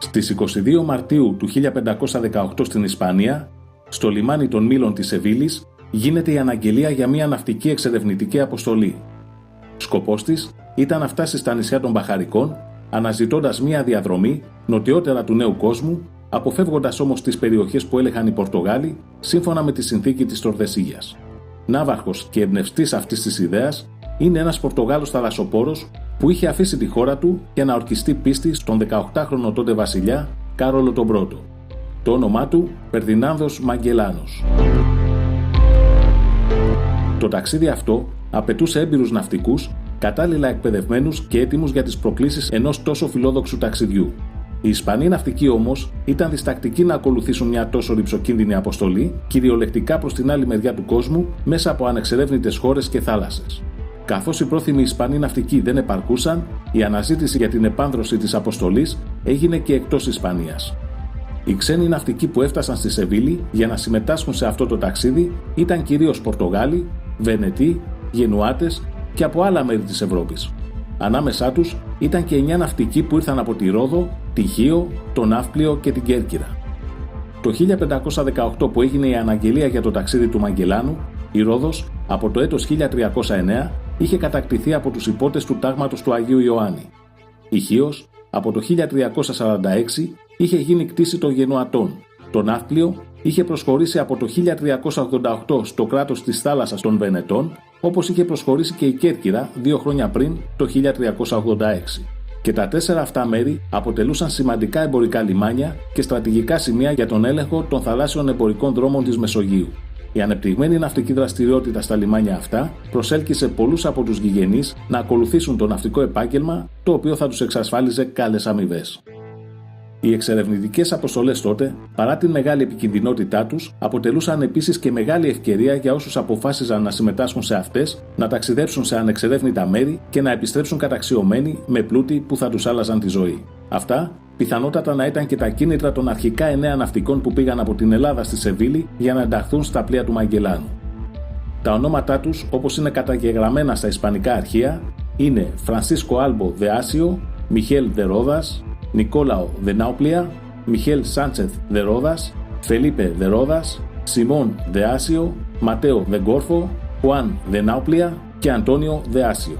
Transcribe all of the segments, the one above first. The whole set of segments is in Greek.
Στις 22 Μαρτίου του 1518 στην Ισπανία, στο λιμάνι των Μήλων της Σεβίλης, γίνεται η αναγγελία για μια ναυτική εξερευνητική αποστολή. Σκοπός της ήταν να φτάσει στα νησιά των Μπαχαρικών, αναζητώντας μια διαδρομή νοτιότερα του Νέου Κόσμου, αποφεύγοντας όμως τις περιοχές που έλεγχαν οι Πορτογάλοι σύμφωνα με τη συνθήκη της Τορδεσίγιας. Ναύαρχος και εμπνευστής αυτής της ιδέας είναι ένας Πορτογάλος θαλασσοπόρος που είχε αφήσει τη χώρα του για να ορκιστεί πίστη στον 18χρονο τότε βασιλιά Κάρολο τον Πρώτο. Το όνομά του Φερδινάνδος Μαγκελάνος. Το ταξίδι αυτό απαιτούσε έμπειρους ναυτικούς, κατάλληλα εκπαιδευμένους και έτοιμους για τις προκλήσεις ενός τόσο φιλόδοξου ταξιδιού. Οι Ισπανοί ναυτικοί όμως ήταν διστακτικοί να ακολουθήσουν μια τόσο ρυψοκίνδυνη αποστολή, κυριολεκτικά προς την άλλη μεριά του κόσμου, μέσα από ανεξερεύνητες χώρες και θάλασσες. Καθώς οι πρόθυμοι Ισπανοί ναυτικοί δεν επαρκούσαν, η αναζήτηση για την επάνδρωση της αποστολής έγινε και εκτός Ισπανίας. Οι ξένοι ναυτικοί που έφτασαν στη Σεβίλη για να συμμετάσχουν σε αυτό το ταξίδι ήταν κυρίως Πορτογάλοι, Βενετοί, Γενουάτες και από άλλα μέρη της Ευρώπης. Ανάμεσά τους ήταν και 9 ναυτικοί που ήρθαν από τη Ρόδο, τη Χίο, τον Ναύπλιο και την Κέρκυρα. Το 1518 που έγινε η αναγγελία για το ταξίδι του Μαγκελάνου, η Ρόδος από το έτος 1309 είχε κατακτηθεί από τους υπότες του τάγματος του Αγίου Ιωάννη. Η Χίος από το 1346 είχε γίνει κτήση των Γενουατών. Το Ναύπλιο είχε προσχωρήσει από το 1388 στο κράτος της θάλασσας των Βενετών, όπως είχε προσχωρήσει και η Κέρκυρα 2 χρόνια πριν, το 1386. Και τα 4 αυτά μέρη αποτελούσαν σημαντικά εμπορικά λιμάνια και στρατηγικά σημεία για τον έλεγχο των θαλάσσιων εμπορικών δρόμων της Μεσογείου. Η ανεπτυγμένη ναυτική δραστηριότητα στα λιμάνια αυτά προσέλκυσε πολλούς από τους γηγενείς να ακολουθήσουν το ναυτικό επάγγελμα, το οποίο θα τους εξασφάλιζε καλές αμοιβές. Οι εξερευνητικές αποστολές τότε, παρά την μεγάλη επικινδυνότητά τους, αποτελούσαν επίσης και μεγάλη ευκαιρία για όσους αποφάσιζαν να συμμετάσχουν σε αυτές, να ταξιδέψουν σε ανεξερεύνητα μέρη και να επιστρέψουν καταξιωμένοι με πλούτη που θα τους άλλαζαν τη ζωή. Αυτά πιθανότατα να ήταν και τα κίνητρα των αρχικά 9 ναυτικών που πήγαν από την Ελλάδα στη Σεβίλη για να ενταχθούν στα πλοία του Μαγκελάνου. Τα ονόματά τους, όπως είναι καταγεγραμμένα στα ισπανικά αρχεία, είναι Φρανσίσκο Άλμπο δε Άσιο, Μιχέλ δε Ρόδας, Νικόλαο δε Νάουπλια, Μιχέλ Σάντσεθ δε Ρόδας, Φελίπε δε Ρόδας, Σιμών δε Άσιο, Ματέο δε Γκόρφο, Χουάν δε Νάουπλια και Αντώνιο δε Άσιο.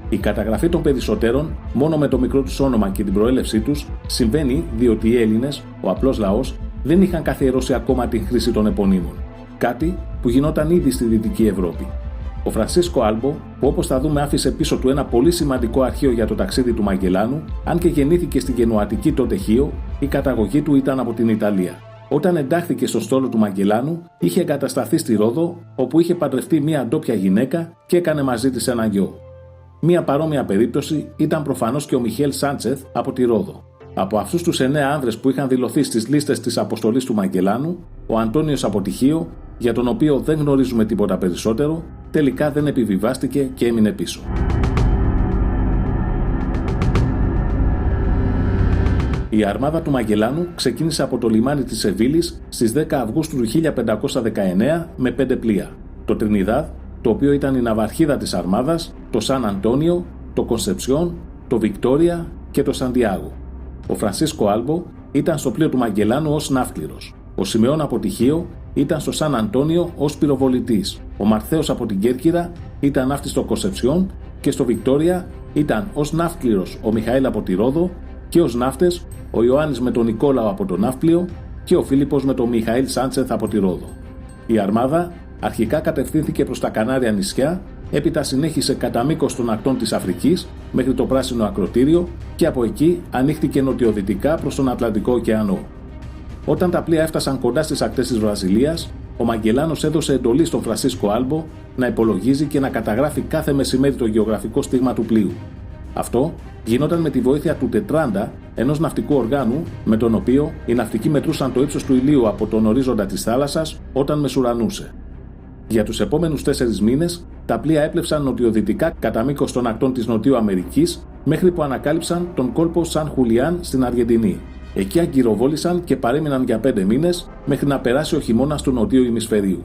Η καταγραφή των περισσότερων, μόνο με το μικρό τους όνομα και την προέλευσή τους, συμβαίνει διότι οι Έλληνες, ο απλός λαός, δεν είχαν καθιερώσει ακόμα την χρήση των επωνύμων. Κάτι που γινόταν ήδη στη Δυτική Ευρώπη. Ο Φρανσίσκο Άλμπο, που όπως θα δούμε άφησε πίσω του ένα πολύ σημαντικό αρχείο για το ταξίδι του Μαγκελάνου, αν και γεννήθηκε στην γενουατική τότε Χίο, η καταγωγή του ήταν από την Ιταλία. Όταν εντάχθηκε στο στόλο του Μαγκελάνου, είχε εγκατασταθεί στη Ρόδο, όπου είχε παντρευτεί μια ντόπια γυναίκα και έκανε μαζί της ένα γιο. Μια παρόμοια περίπτωση ήταν προφανώς και ο Μιχέλ Σάντσεθ από τη Ρόδο. Από αυτούς τους 9 άνδρες που είχαν δηλωθεί στις λίστες της αποστολής του Μαγκελάνου, ο Αντώνιος από τη Χίο, για τον οποίο δεν γνωρίζουμε τίποτα περισσότερο, τελικά δεν επιβιβάστηκε και έμεινε πίσω. Η αρμάδα του Μαγκελάνου ξεκίνησε από το λιμάνι της Σεβίλης στις 10 Αυγούστου του 1519 με 5 πλοία. Το Τρινιδάδ, το οποίο ήταν η ναυαρχίδα της αρμάδας, το Σαν Αντώνιο, το Κονσεψιόν, το Βικτόρια και το Σαντιάγο. Ο Φρανσίσκο Άλμπο ήταν στο πλοίο του Μαγκελάνου ως ναύκληρος. Ο Σιμεών από τη Χίο ήταν στο Σαν Αντώνιο ως πυροβολητής. Ο Μαρθαίος από την Κέρκυρα ήταν ναύτης στο Κονσεψιόν και στο Βικτόρια ήταν ως ναύκληρος ο Μιχαήλ από τη Ρόδο και ως ναύτες ο Ιωάννης με τον Νικόλαο από το Ναύπλιο και ο Φίλιππος με τον Μιχαήλ Σάντσεθ από τη Ρόδο. Η αρμάδα αρχικά κατευθύνθηκε προς τα Κανάρια νησιά, έπειτα συνέχισε κατά μήκος των ακτών της Αφρικής μέχρι το Πράσινο Ακρωτήριο και από εκεί ανοίχτηκε νοτιοδυτικά προς τον Ατλαντικό ωκεανό. Όταν τα πλοία έφτασαν κοντά στις ακτές της Βραζιλίας, ο Μαγκελάνος έδωσε εντολή στον Φρανσίσκο Άλμπο να υπολογίζει και να καταγράφει κάθε μεσημέρι το γεωγραφικό στίγμα του πλοίου. Αυτό γινόταν με τη βοήθεια του τετράντα, ενός ναυτικού οργάνου, με τον οποίο οι ναυτικοί μετρούσαν το ύψος του ηλίου από τον ορίζοντα της θάλασσας όταν μεσουρανούσε. Για τους επόμενους 4 μήνες, τα πλοία έπλευσαν νοτιοδυτικά κατά μήκος των ακτών της Νοτιού Αμερικής μέχρι που ανακάλυψαν τον κόλπο Σαν Χουλιάν στην Αργεντινή. Εκεί αγκυροβόλησαν και παρέμειναν για 5 μήνες μέχρι να περάσει ο χειμώνας του νοτίου ημισφαιρίου.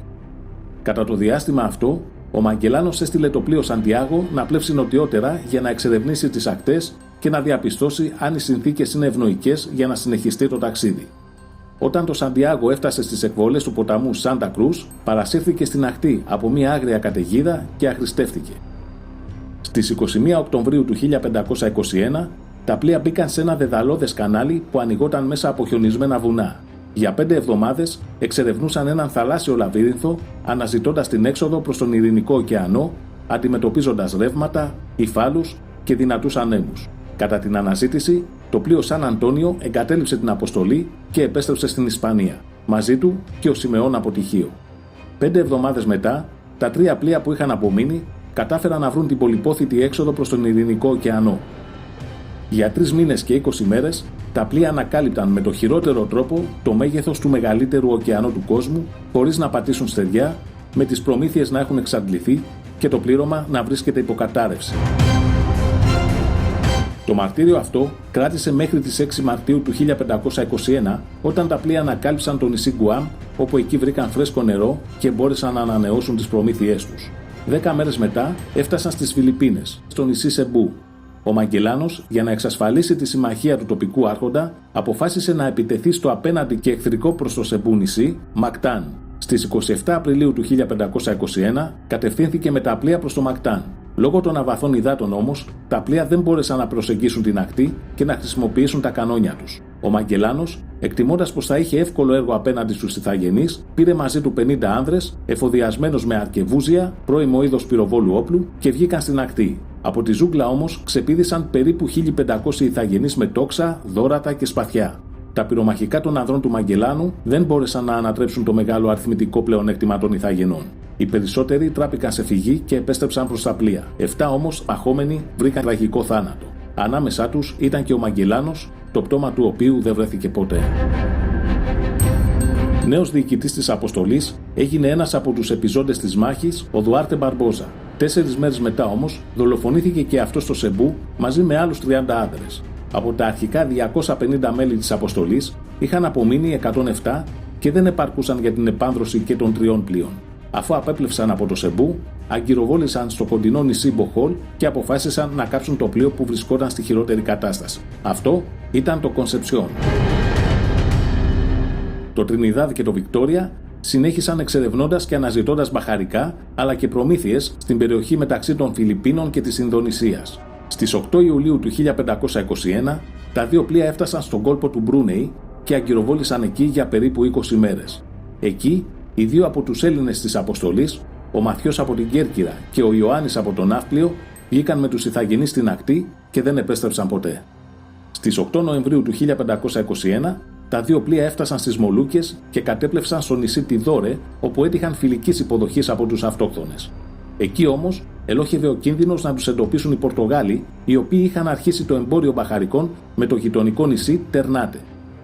Κατά το διάστημα αυτό, ο Μαγκελάνος έστειλε το πλοίο Σαντιάγο να πλεύσει νοτιότερα για να εξερευνήσει τις ακτές και να διαπιστώσει αν οι συνθήκες είναι ευνοϊκές για να συνεχιστεί το ταξίδι. Όταν το Σαντιάγο έφτασε στις εκβολές του ποταμού Σάντα Κρούς, παρασύρθηκε στην ακτή από μια άγρια καταιγίδα και αχρηστεύτηκε. Στις 21 Οκτωβρίου του 1521, τα πλοία μπήκαν σε ένα δεδαλώδες κανάλι που ανοιγόταν μέσα από χιονισμένα βουνά. Για 5 εβδομάδες εξερευνούσαν έναν θαλάσσιο λαβύρινθο, αναζητώντας την έξοδο προς τον Ειρηνικό ωκεανό, αντιμετωπίζοντας ρεύματα, υφάλους και δυνατούς ανέμους. Κατά την αναζήτηση, το πλοίο Σαν Αντώνιο εγκατέλειψε την αποστολή και επέστρεψε στην Ισπανία, μαζί του και ο Σιμεών Αποτυχίο. 5 εβδομάδες μετά, τα 3 πλοία που είχαν απομείνει κατάφεραν να βρουν την πολυπόθητη έξοδο προς τον Ειρηνικό ωκεανό. Για 3 μήνες και 20 μέρες, τα πλοία ανακάλυπταν με το χειρότερο τρόπο το μέγεθος του μεγαλύτερου ωκεανού του κόσμου, χωρίς να πατήσουν στεριά, με τις προμήθειες να έχουν εξαντληθεί και το πλήρωμα να βρίσκεται υποκατάρρευση. Το μαρτύριο αυτό κράτησε μέχρι τις 6 Μαρτίου του 1521, όταν τα πλοία ανακάλυψαν το νησί Γκουάμ, όπου εκεί βρήκαν φρέσκο νερό και μπόρεσαν να ανανεώσουν τις προμήθειές τους. 10 μέρες μετά έφτασαν στις Φιλιππίνες, στο νησί Σεμπού. Ο Μαγκελάνος, για να εξασφαλίσει τη συμμαχία του τοπικού άρχοντα, αποφάσισε να επιτεθεί στο απέναντι και εχθρικό προς το Σεμπού νησί, Μακτάν. Στις 27 Απριλίου του 1521 κατευθύνθηκε με τα πλοία προς το Μακτάν. Λόγω των αβαθών υδάτων όμως, τα πλοία δεν μπόρεσαν να προσεγγίσουν την ακτή και να χρησιμοποιήσουν τα κανόνια τους. Ο Μαγκελάνος, εκτιμώντας πως θα είχε εύκολο έργο απέναντι στους Ιθαγενείς, πήρε μαζί του 50 άνδρες, εφοδιασμένος με αρκεβούζια, πρώιμο είδος πυροβόλου όπλου, και βγήκαν στην ακτή. Από τη ζούγκλα όμως ξεπήδησαν περίπου 1500 Ιθαγενείς με τόξα, δώρατα και σπαθιά. Τα πυρομαχικά των ανδρών του Μαγκελάνου δεν μπόρεσαν να ανατρέψουν το μεγάλο αριθμητικό πλεονέκτημα των Ιθαγενών. Οι περισσότεροι τράπηκαν σε φυγή και επέστρεψαν προς τα πλοία. 7 όμως μαχόμενοι βρήκαν τραγικό θάνατο. Ανάμεσά τους ήταν και ο Μαγκελάνος, το πτώμα του οποίου δεν βρέθηκε ποτέ. Νέος διοικητής της αποστολής έγινε ένας από τους επιζώντες της μάχης, ο Δουάρτε Μπαρμπόζα. 4 μέρες μετά όμως δολοφονήθηκε και αυτός στο Σεμπού μαζί με άλλους 30 άνδρες. Από τα αρχικά 250 μέλη της αποστολής είχαν απομείνει 107 και δεν επαρκούσαν για την επάνδρωση και των 3 πλοίων. Αφού απέπλευσαν από το Σεμπού, αγκυροβόλησαν στο κοντινό νησί Μποχόλ και αποφάσισαν να κάψουν το πλοίο που βρισκόταν στη χειρότερη κατάσταση. Αυτό ήταν το Κονσεψιόν. Το Τρινιδάδ και το Βικτόρια συνέχισαν εξερευνώντας και αναζητώντας μπαχαρικά αλλά και προμήθειες στην περιοχή μεταξύ των Φιλιππίνων και της Ινδονησίας. Στις 8 Ιουλίου του 1521, τα 2 πλοία έφτασαν στον κόλπο του Μπρούνεϊ και αγκυροβόλησαν εκεί για περίπου 20 μέρες. Εκεί, οι 2 από τους Έλληνες της αποστολής, ο Μαθιός από την Κέρκυρα και ο Ιωάννης από τον Ναύπλιο, βγήκαν με τους Ιθαγενείς στην ακτή και δεν επέστρεψαν ποτέ. Στις 8 Νοεμβρίου του 1521, τα 2 πλοία έφτασαν στις Μολούκες και κατέπλευσαν στο νησί Τιδόρε, όπου έτυχαν φιλικής υποδοχής από τους αυτόχθονες. Εκεί όμως ελόχευε ο κίνδυνος να τους εντοπίσουν οι Πορτογάλοι, οι οποίοι είχαν αρχίσει το εμπόριο μπαχαρικών με το γειτονικό νησί Τερνάτε.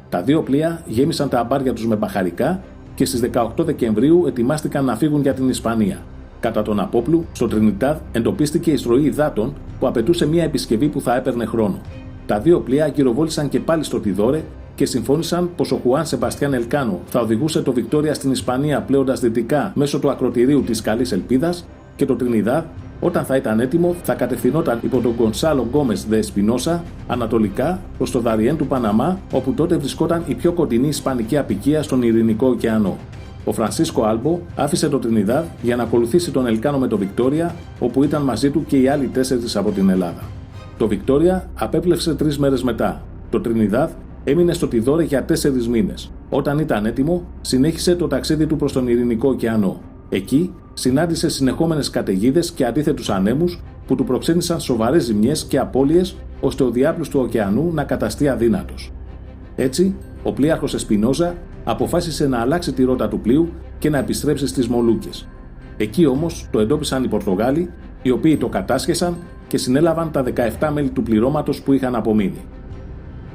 Τα 2 πλοία γέμισαν τα αμπάρια τους με μπαχαρικά και στις 18 Δεκεμβρίου ετοιμάστηκαν να φύγουν για την Ισπανία. Κατά τον Απόπλου, στο Τρινιτάδ εντοπίστηκε εισρωή υδάτων που απαιτούσε μια επισκευή που θα έπαιρνε χρόνο. Τα 2 πλοία αγκυροβόλησαν και πάλι στο Τιδόρε και συμφώνησαν πως ο Χουάν Σεμπαστιάν Ελκάνο θα οδηγούσε το Βικτόρια στην Ισπανία πλέοντας δυτικά μέσω του ακροτηρίου της Καλής Ελπίδας και το Τρινιδάδ, όταν θα ήταν έτοιμο, θα κατευθυνόταν υπό τον Γκονσάλο Γκόμες Δε Εσπινόσα ανατολικά προς το Δαριέν του Παναμά, όπου τότε βρισκόταν η πιο κοντινή ισπανική αποικία στον Ειρηνικό ωκεανό. Ο Φρανσίσκο Άλμπο άφησε το Τρινιδάδ για να ακολουθήσει τον Ελκάνο με το Βικτόρια, όπου ήταν μαζί του και οι άλλοι 4 από την Ελλάδα. Το Βικτόρια απέπλευσε 3 μέρες μετά. Το Τρινιδάδ έμεινε στο Τιδόρε για 4 μήνες. Όταν ήταν έτοιμο, συνέχισε το ταξίδι του προς τον Ειρηνικό ωκεανό. Εκεί συνάντησε συνεχόμενες καταιγίδες και αντίθετους ανέμους που του προξένησαν σοβαρές ζημιές και απώλειες, ώστε ο διάπλος του ωκεανού να καταστεί αδύνατος. Έτσι, ο πλοίαρχος Εσπινόζα αποφάσισε να αλλάξει τη ρότα του πλοίου και να επιστρέψει στις Μολούκες. Εκεί όμως το εντόπισαν οι Πορτογάλοι, οι οποίοι το κατάσχεσαν και συνέλαβαν τα 17 μέλη του πληρώματος που είχαν απομείνει.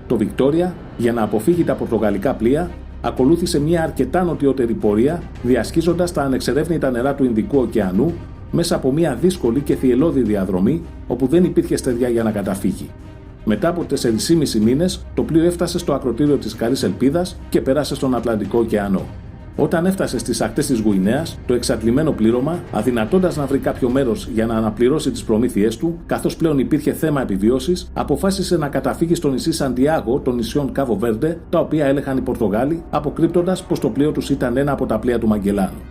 Το Βικτόρια, για να αποφύγει τα πορτογαλικά πλοία, ακολούθησε μια αρκετά νοτιότερη πορεία, διασχίζοντας τα ανεξερεύνητα νερά του Ινδικού ωκεανού μέσα από μια δύσκολη και θυελλώδη διαδρομή, όπου δεν υπήρχε στεριά για να καταφύγει. Μετά από 4,5 μήνες, το πλοίο έφτασε στο ακροτήριο της Καλής Ελπίδας και πέρασε στον Ατλαντικό ωκεανό. Όταν έφτασε στις ακτές της Γουινέας, το εξαντλημένο πλήρωμα, αδυνατώντας να βρει κάποιο μέρος για να αναπληρώσει τις προμήθειές του, καθώς πλέον υπήρχε θέμα επιβίωσης, αποφάσισε να καταφύγει στο νησί Σαντιάγο των νησιών Κάβο Βέρντε, τα οποία έλεγχαν οι Πορτογάλοι, αποκρύπτοντας πως το πλοίο τους ήταν ένα από τα πλοία του Μαγκελάνου.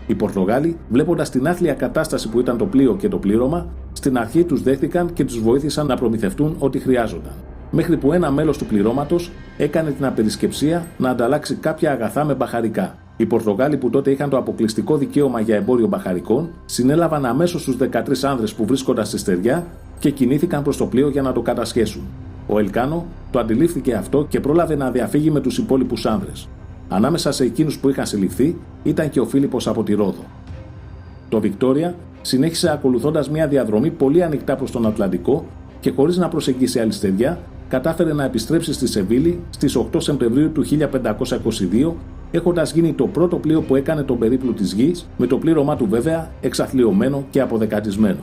Οι Πορτογάλοι, βλέποντας την άθλια κατάσταση που ήταν το πλοίο και το πλήρωμα, στην αρχή τους δέχτηκαν και τους βοήθησαν να προμηθευτούν ό,τι χρειάζονταν. Μέχρι που ένα μέλος του πληρώματος έκανε την απερισκεψία να ανταλλάξει κάποια αγαθά με μπαχαρικά. Οι Πορτογάλοι, που τότε είχαν το αποκλειστικό δικαίωμα για εμπόριο μπαχαρικών, συνέλαβαν αμέσως τους 13 άνδρες που βρίσκονταν στη στεριά και κινήθηκαν προς το πλοίο για να το κατασχέσουν. Ο Ελκάνο το αντιλήφθηκε αυτό και πρόλαβε να διαφύγει με τους υπόλοιπους άνδρες. Ανάμεσα σε εκείνους που είχαν συλληφθεί ήταν και ο Φίλιππος από τη Ρόδο. Το Βικτόρια συνέχισε ακολουθώντας μια διαδρομή πολύ ανοιχτά προς τον Ατλαντικό και χωρίς να προσεγγίσει άλλη στεριά, κατάφερε να επιστρέψει στη Σεβίλη στις 8 Σεπτεμβρίου του 1522, έχοντας γίνει το πρώτο πλοίο που έκανε τον περίπλου της γης, με το πλήρωμά του βέβαια εξαθλιωμένο και αποδεκατισμένο.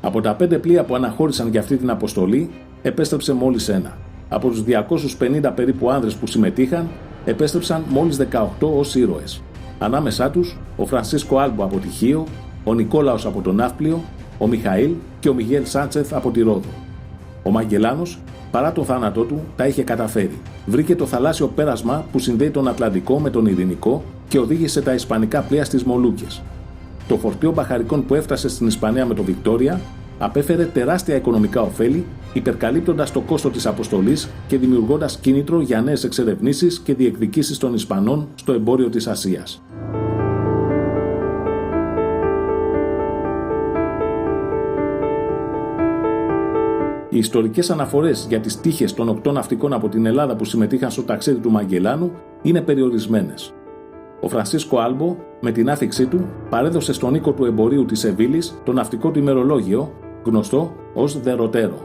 Από τα 5 πλοία που αναχώρησαν για αυτή την αποστολή, επέστρεψε μόλις ένα. Από τους 250 περίπου άνδρες που συμμετείχαν, επέστρεψαν μόλις 18 ως ήρωες. Ανάμεσά τους, ο Φρανσίσκο Άλμπο από τη Χίο, ο Νικόλαος από τον Ναύπλιο, ο Μιχαήλ και ο Μιγέλ Σάντσεθ από τη Ρόδο. Ο Μαγκελάνος, παρά τον θάνατό του, τα είχε καταφέρει. Βρήκε το θαλάσσιο πέρασμα που συνδέει τον Ατλαντικό με τον Ειρηνικό και οδήγησε τα ισπανικά πλοία στις Μολούκες. Το φορτίο μπαχαρικών που έφτασε στην Ισπανία με το Βικτόρια απέφερε τεράστια οικονομικά ωφέλη, υπερκαλύπτοντας το κόστος της αποστολής και δημιουργώντας κίνητρο για νέες εξερευνήσεις και διεκδικήσεις των Ισπανών στο εμπόριο της Ασίας. Οι ιστορικές αναφορές για τις τύχες των 8 ναυτικών από την Ελλάδα που συμμετείχαν στο ταξίδι του Μαγκελάνου είναι περιορισμένες. Ο Φρανσίσκο Άλμπο, με την άφιξή του, παρέδωσε στον οίκο του εμπορίου της Σεβίλης το ναυτικό του ημερολόγιο, γνωστό ως Δερωτέρο.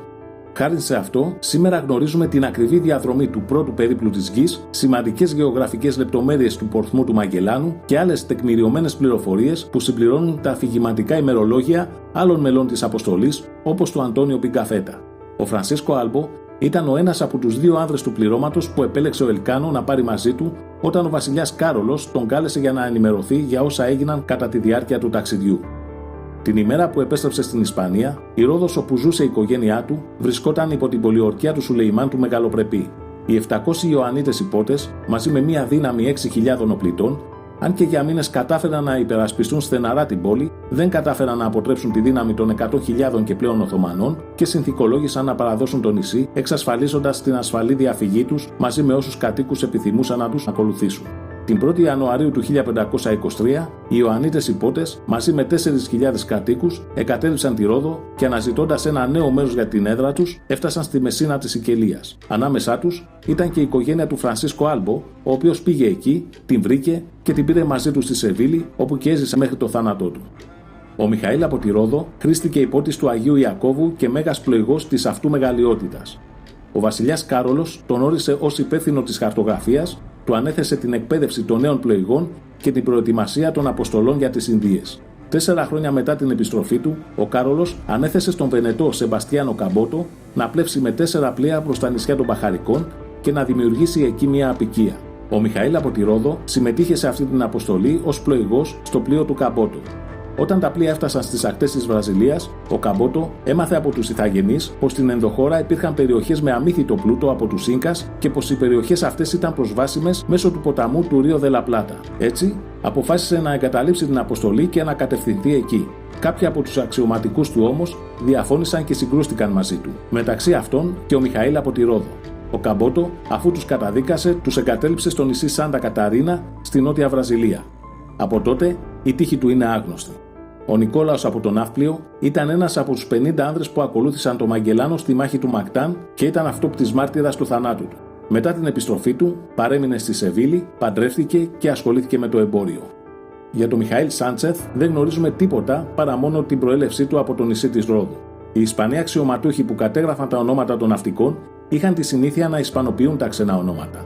Χάρη σε αυτό, σήμερα γνωρίζουμε την ακριβή διαδρομή του πρώτου περίπλου της γης, σημαντικές γεωγραφικές λεπτομέρειες του πορθμού του Μαγκελάνου και άλλες τεκμηριωμένες πληροφορίες που συμπληρώνουν τα αφηγηματικά ημερολόγια άλλων μελών της αποστολής, όπως του Αντώνιο Πιγκαφέτα. Ο Φρανσίσκο Άλμπο ήταν ο ένας από τους 2 άνδρες του πληρώματος που επέλεξε ο Ελκάνο να πάρει μαζί του όταν ο βασιλιάς Κάρολος τον κάλεσε για να ενημερωθεί για όσα έγιναν κατά τη διάρκεια του ταξιδιού. Την ημέρα που επέστρεψε στην Ισπανία, η Ρόδος όπου ζούσε η οικογένειά του βρισκόταν υπό την πολιορκία του Σουλεϊμάν του Μεγαλοπρεπή. Οι 700 Ιωαννίτες υπότες, μαζί με μια δύναμη 6.000 οπλιτών, αν και για μήνες κατάφεραν να υπερασπιστούν στεναρά την πόλη, δεν κατάφεραν να αποτρέψουν τη δύναμη των 100.000 και πλέον Οθωμανών και συνθηκολόγησαν να παραδώσουν το νησί, εξασφαλίζοντας την ασφαλή διαφυγή τους μαζί με όσους κατοίκους επιθυμούσαν να τους ακολουθήσουν. Την 1η Ιανουαρίου του 1523, οι Ιωαννίτες υπότες, μαζί με 4.000 κατοίκους, εγκατέλειψαν τη Ρόδο και αναζητώντας ένα νέο μέρος για την έδρα τους, έφτασαν στη Μεσίνα της Σικελίας. Ανάμεσά τους ήταν και η οικογένεια του Φρανσίσκο Άλμπο, ο οποίος πήγε εκεί, την βρήκε και την πήρε μαζί του στη Σεβίλη, όπου και έζησε μέχρι το θάνατό του. Ο Μιχαήλ από τη Ρόδο χρήστηκε υπότης του Αγίου Ιακώβου και μέγας πλοηγός της αυτού μεγαλειότητας. Ο βασιλιάς Κάρολος τον όρισε ως υπεύθυνο της χαρτογραφίας, του ανέθεσε την εκπαίδευση των νέων πλοηγών και την προετοιμασία των αποστολών για τις Ινδίες. 4 χρόνια μετά την επιστροφή του, ο Κάρολος ανέθεσε στον Βενετό Σεμπαστιάνο Καμπότο να πλεύσει με 4 πλοία προς τα νησιά των Μπαχαρικών και να δημιουργήσει εκεί μια αποικία. Ο Μιχαήλ από τη Ρόδο συμμετείχε σε αυτή την αποστολή ως πλοηγός στο πλοίο του Καμπότο. Όταν τα πλοία έφτασαν στις ακτές της Βραζιλίας, ο Καμπότο έμαθε από τους Ιθαγενείς πως στην ενδοχώρα υπήρχαν περιοχές με αμύθιτο πλούτο από τους Ίνκας και πως οι περιοχές αυτές ήταν προσβάσιμες μέσω του ποταμού του Ρίο Δελαπλάτα. Έτσι, αποφάσισε να εγκαταλείψει την αποστολή και να κατευθυνθεί εκεί. Κάποιοι από τους αξιωματικούς του όμως διαφώνησαν και συγκρούστηκαν μαζί του. Μεταξύ αυτών και ο Μιχαήλ από τη Ρόδο. Ο Καμπότο, αφού τους καταδίκασε, τους εγκατέλειψε στο νησί Σάντα Καταρίνα στη Νότια Βραζιλία. Από τότε η τύχη του είναι άγνωστη. Ο Νικόλαος από τον Ναύπλιο ήταν ένας από τους 50 άνδρες που ακολούθησαν τον Μαγκελάνο στη μάχη του Μακτάν και ήταν αυτόπτης μάρτυρας του θανάτου του. Μετά την επιστροφή του, παρέμεινε στη Σεβίλη, παντρεύτηκε και ασχολήθηκε με το εμπόριο. Για τον Μιχαήλ Σάντσεθ δεν γνωρίζουμε τίποτα παρά μόνο την προέλευσή του από το νησί της Ρόδου. Οι Ισπανοί αξιωματούχοι που κατέγραφαν τα ονόματα των ναυτικών είχαν τη συνήθεια να ισπανοποιούν τα ξενά ονόματα.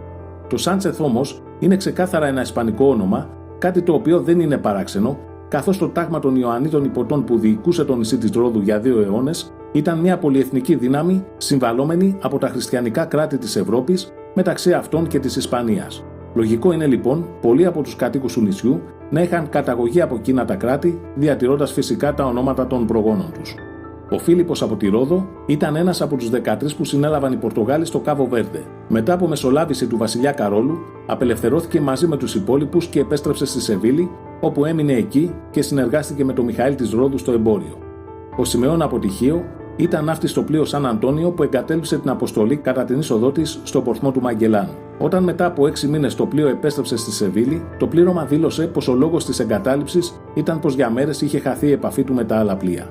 Το Σάντσεθ όμως είναι ξεκάθαρα ένα ισπανικό όνομα, κάτι το οποίο δεν είναι παράξενο, καθώς το τάγμα των Ιωαννίτων υποτών που διοικούσε το νησί της Ρόδου για 2 αιώνες ήταν μια πολυεθνική δύναμη συμβαλόμενη από τα χριστιανικά κράτη της Ευρώπης, μεταξύ αυτών και της Ισπανίας. Λογικό είναι λοιπόν πολλοί από τους κατοίκους του νησιού να είχαν καταγωγή από εκείνα τα κράτη, διατηρώντας φυσικά τα ονόματα των προγόνων τους. Ο Φίλιππος από τη Ρόδο ήταν ένας από τους 13 που συνέλαβαν οι Πορτογάλοι στο Κάβο Βέρντε. Μετά από μεσολάβηση του βασιλιά Καρόλου, απελευθερώθηκε μαζί με τους υπόλοιπους και επέστρεψε στη Σεβίλη, όπου έμεινε εκεί και συνεργάστηκε με τον Μιχαήλ της Ρόδου στο εμπόριο. Ο Σιμεών από τη Χίο ήταν ναύτης στο πλοίο Σαν Αντώνιο που εγκατέλειψε την αποστολή κατά την είσοδό της στο πορθμό του Μαγκελάν. Όταν μετά από 6 μήνες το πλοίο επέστρεψε στη Σεβίλη, το πλήρωμα δήλωσε πως ο λόγος της εγκατάλειψης ήταν πως για μέρες είχε χαθεί η επαφή του με τα άλλα πλοία.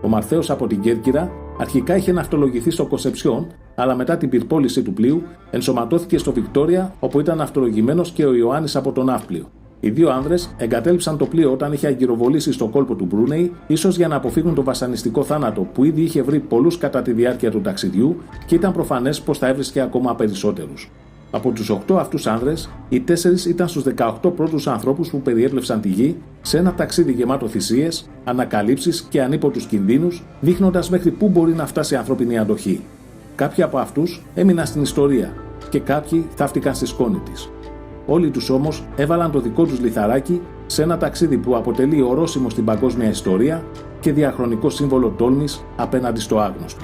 Ο Μαρθαίος από την Κέρκυρα αρχικά είχε ναυτολογηθεί στο Κονσεψιόν, αλλά μετά την πυρπόληση του πλοίου ενσωματώθηκε στο Βικτόρια, όπου ήταν ναυτολογημένος και ο Ιωάννης από το ναύπλιο. Οι δύο άνδρες εγκατέλειψαν το πλοίο όταν είχε αγκυροβολήσει στο κόλπο του Μπρούνεϊ, ίσως για να αποφύγουν τον βασανιστικό θάνατο που ήδη είχε βρει πολλούς κατά τη διάρκεια του ταξιδιού και ήταν προφανές πως θα έβρισκε ακόμα περισσότερους. Από τους 8 αυτούς άνδρες, οι 4 ήταν στους 18 πρώτους ανθρώπους που περιέπλευσαν τη γη σε ένα ταξίδι γεμάτο θυσίες, ανακαλύψεις και ανίποτους κινδύνους, δείχνοντας μέχρι πού μπορεί να φτάσει η ανθρώπινη αντοχή. Κάποιοι από αυτούς έμειναν στην ιστορία και κάποιοι θαύτηκαν στη σκόνη της. Όλοι τους όμως έβαλαν το δικό τους λιθαράκι σε ένα ταξίδι που αποτελεί ορόσημο στην παγκόσμια ιστορία και διαχρονικό σύμβολο τόλμης απέναντι στο άγνωστο.